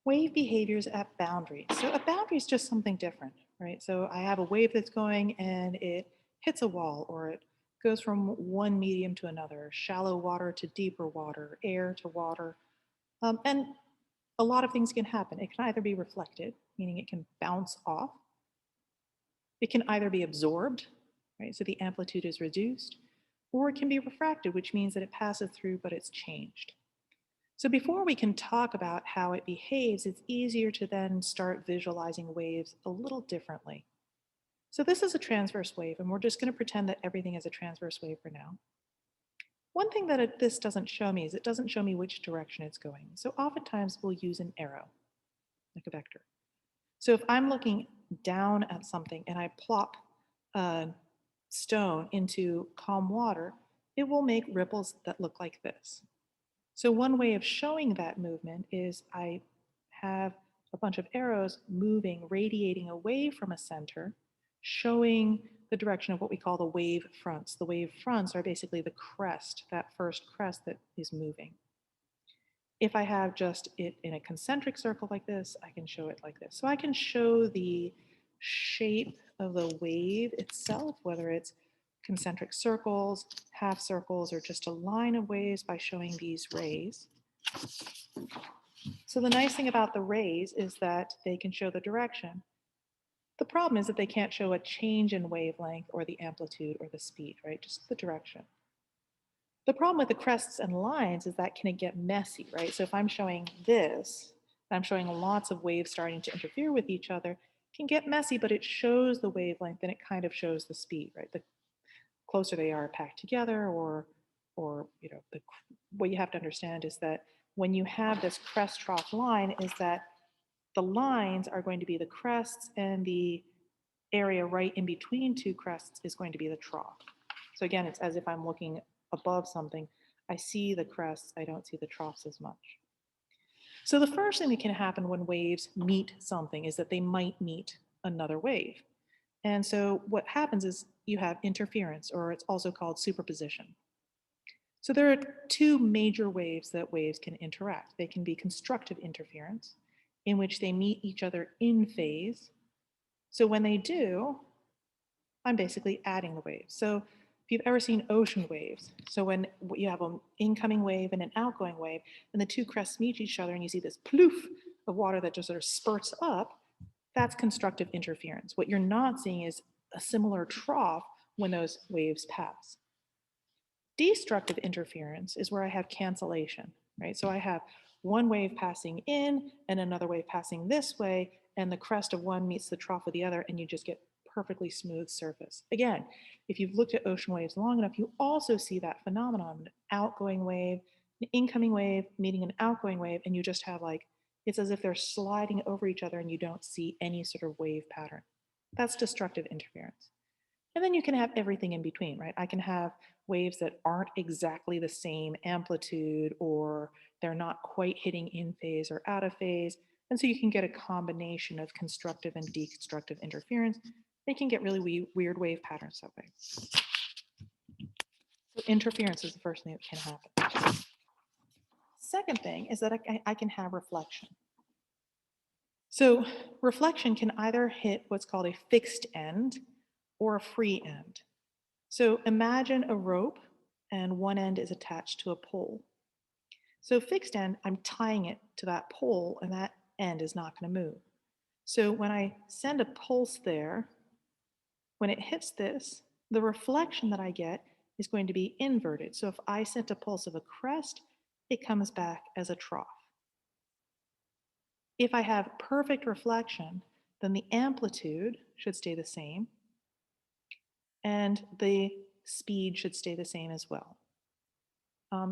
Wave behaviors at boundaries. So a boundary is just something different, right? So I have a wave that's going and it hits a wall, or it goes from one medium to another, shallow water to deeper water, air to water. And a lot of things can happen. It can either be reflected, meaning it can bounce off. It can either be absorbed, right? So the amplitude is reduced, or it can be refracted, which means that it passes through, but it's changed. So before we can talk about how it behaves, it's easier to then start visualizing waves a little differently. So this is a transverse wave, and we're just going to pretend that everything is a transverse wave for now. One thing that this doesn't show me is it doesn't show me which direction it's going. So oftentimes we'll use an arrow, like a vector. So if I'm looking down at something and I plop a stone into calm water, it will make ripples that look like this. So one way of showing that movement is I have a bunch of arrows moving, radiating away from a center, showing the direction of what we call the wave fronts. The wave fronts are basically the crest, that first crest that is moving. If I have just it in a concentric circle like this, I can show it like this. So I can show the shape of the wave itself, whether it's concentric circles, half circles, or just a line of waves by showing these rays. So the nice thing about the rays is that they can show the direction. The problem is that they can't show a change in wavelength or the amplitude or the speed, right? Just the direction. The problem with the crests and lines is that can it get messy, right? So if I'm showing this, I'm showing lots of waves starting to interfere with each other, it can get messy, but it shows the wavelength and it kind of shows the speed, right? The closer they are packed together, or what you have to understand is that when you have this crest trough line is that the lines are going to be the crests and the area right in between two crests is going to be the trough. So again, it's as if I'm looking above something. I see the crests, I don't see the troughs as much. So the first thing that can happen when waves meet something is that they might meet another wave. And so what happens is you have interference, or it's also called superposition. So there are two major ways that waves can interact. They can be constructive interference, in which they meet each other in phase. So when they do, I'm basically adding the waves. So if you've ever seen ocean waves, so when you have an incoming wave and an outgoing wave, and the two crests meet each other and you see this ploof of water that just sort of spurts up, that's constructive interference. What you're not seeing is a similar trough when those waves pass. Destructive interference is where I have cancellation, right? So I have one wave passing in and another wave passing this way, and the crest of one meets the trough of the other, and you just get perfectly smooth surface. Again, if you've looked at ocean waves long enough, you also see that phenomenon, an outgoing wave, an incoming wave meeting an outgoing wave, and you just have like, it's as if they're sliding over each other and you don't see any sort of wave pattern. That's destructive interference. And then you can have everything in between, right? I can have waves that aren't exactly the same amplitude, or they're not quite hitting in phase or out of phase. And so you can get a combination of constructive and destructive interference. They can get really weird wave patterns that way. So interference is the first thing that can happen. Second thing is that I can have reflection. So reflection can either hit what's called a fixed end or a free end. So imagine a rope and one end is attached to a pole. So fixed end, I'm tying it to that pole and that end is not going to move. So when I send a pulse there, when it hits this, the reflection that I get is going to be inverted. So if I sent a pulse of a crest, it comes back as a trough. If I have perfect reflection, then the amplitude should stay the same and the speed should stay the same as well.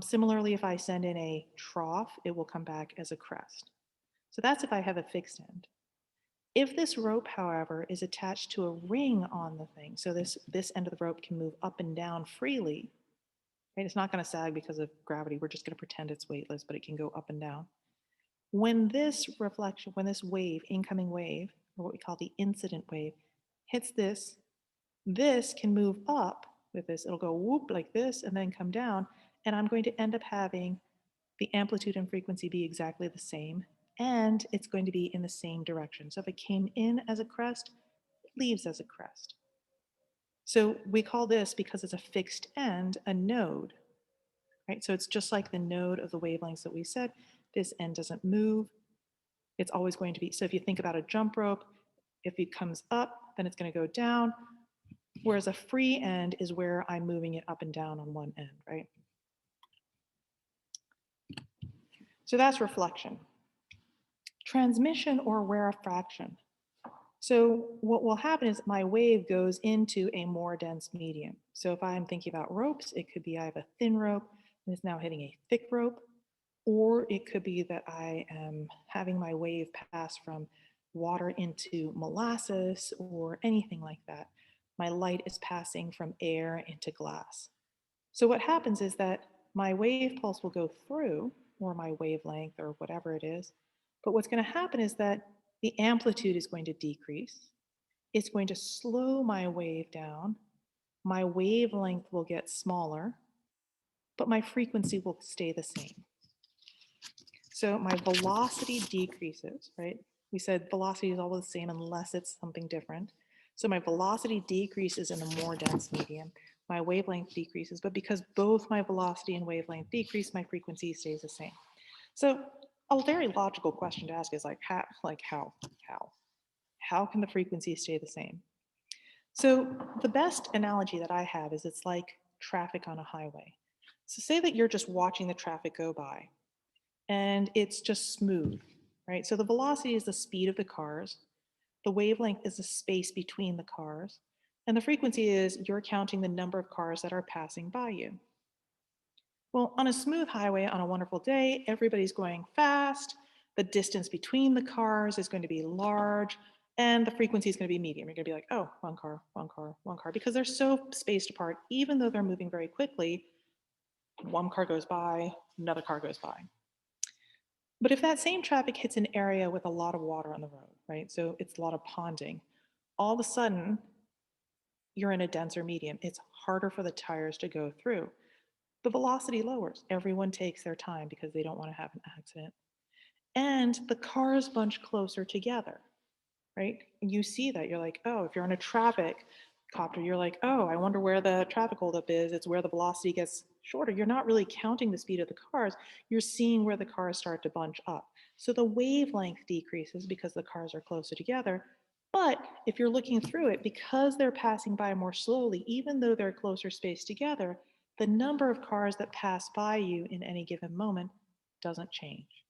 Similarly, if I send in a trough, it will come back as a crest. So that's if I have a fixed end. If this rope, however, is attached to a ring on the thing, so this end of the rope can move up and down freely, right? It's not going to sag because of gravity. We're just going to pretend it's weightless, but it can go up and down. When this reflection, when this wave, incoming wave, or what we call the incident wave, hits this, this can move up with this. It'll go whoop like this and then come down, and I'm going to end up having the amplitude and frequency be exactly the same, and it's going to be in the same direction. So if it came in as a crest, it leaves as a crest. So we call this, because it's a fixed end, a node, right? So it's just like the node of the wavelengths that we said. This end doesn't move. It's always going to be, so if you think about a jump rope, if it comes up, then it's going to go down, whereas a free end is where I'm moving it up and down on one end, right? So that's reflection. Transmission or rarefaction. So what will happen is my wave goes into a more dense medium. So if I'm thinking about ropes, it could be I have a thin rope and it's now hitting a thick rope, or it could be that I am having my wave pass from water into molasses or anything like that. My light is passing from air into glass. So what happens is that my wave pulse will go through, or my wavelength, or whatever it is. But what's going to happen is that the amplitude is going to decrease. It's going to slow my wave down. My wavelength will get smaller, but my frequency will stay the same. So my velocity decreases, right? We said velocity is always the same unless it's something different. So my velocity decreases in a more dense medium. My wavelength decreases, but because both my velocity and wavelength decrease, my frequency stays the same. So a very logical question to ask is like, how? How can the frequency stay the same? So the best analogy that I have is it's like traffic on a highway. So say that you're just watching the traffic go by and it's just smooth, right? So the velocity is the speed of the cars, the wavelength is the space between the cars, and the frequency is you're counting the number of cars that are passing by you. Well, on a smooth highway on a wonderful day, everybody's going fast, the distance between the cars is going to be large, and the frequency is going to be medium. You're going to be like, oh, one car, one car, one car, because they're so spaced apart, even though they're moving very quickly, one car goes by, another car goes by. But if that same traffic hits an area with a lot of water on the road, right? So it's a lot of ponding, all of a sudden you're in a denser medium. It's harder for the tires to go through. The velocity lowers. Everyone takes their time because they don't want to have an accident. And the cars bunch closer together, right? You see that. You're like, oh, if you're on a traffic copter, you're like, oh, I wonder where the traffic holdup is. It's where the velocity gets shorter. You're not really counting the speed of the cars. You're seeing where the cars start to bunch up. So the wavelength decreases because the cars are closer together. But if you're looking through it, because they're passing by more slowly, even though they're closer spaced together, the number of cars that pass by you in any given moment doesn't change.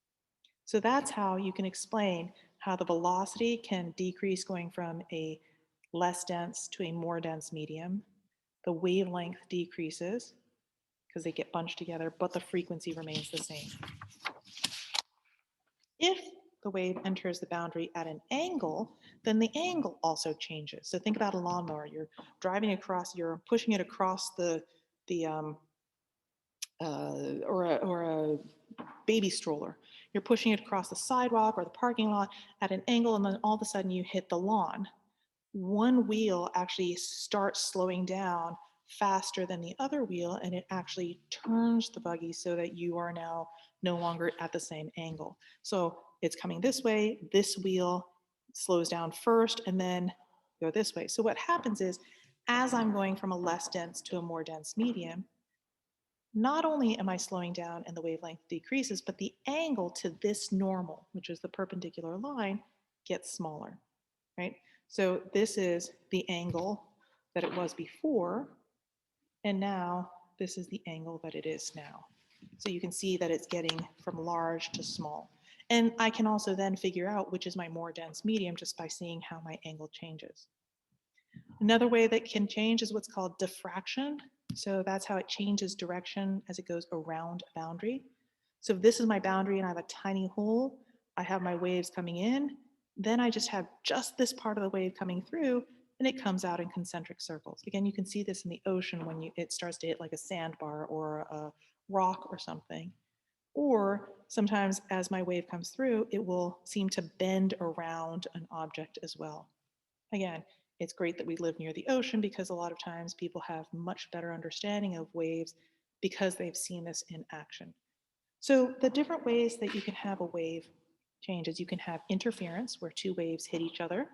So that's how you can explain how the velocity can decrease going from a less dense to a more dense medium. The wavelength decreases because they get bunched together, but the frequency remains the same. If the wave enters the boundary at an angle, then the angle also changes. So think about a lawnmower. You're driving across, you're pushing it across or a baby stroller. You're pushing it across the sidewalk or the parking lot at an angle, and then all of a sudden you hit the lawn. One wheel actually starts slowing down faster than the other wheel, and it actually turns the buggy so that you are now no longer at the same angle. So it's coming this way, this wheel slows down first, and then go this way. So what happens is, as I'm going from a less dense to a more dense medium, not only am I slowing down and the wavelength decreases, but the angle to this normal, which is the perpendicular line, gets smaller, right? So this is the angle that it was before, and now this is the angle that it is now. So you can see that it's getting from large to small. And I can also then figure out which is my more dense medium just by seeing how my angle changes. Another way that can change is what's called diffraction. So that's how it changes direction as it goes around a boundary. So if this is my boundary and I have a tiny hole, I have my waves coming in, then I just have just this part of the wave coming through and it comes out in concentric circles. Again, you can see this in the ocean when it starts to hit like a sandbar or a rock or something. Or sometimes as my wave comes through, it will seem to bend around an object as well. Again, it's great that we live near the ocean because a lot of times people have much better understanding of waves because they've seen this in action. So the different ways that you can have a wave changes. You can have interference where two waves hit each other.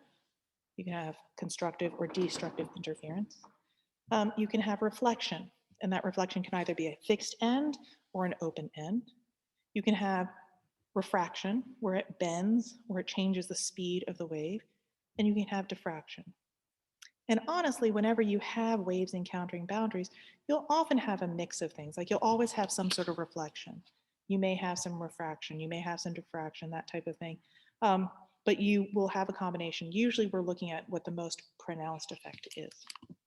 You can have constructive or destructive interference. You can have reflection, and that reflection can either be a fixed end or an open end. You can have refraction, where it bends, where it changes the speed of the wave, and you can have diffraction. And honestly, whenever you have waves encountering boundaries, you'll often have a mix of things. Like you'll always have some sort of reflection. You may have some refraction, you may have some diffraction, that type of thing. But you will have a combination. Usually we're looking at what the most pronounced effect is.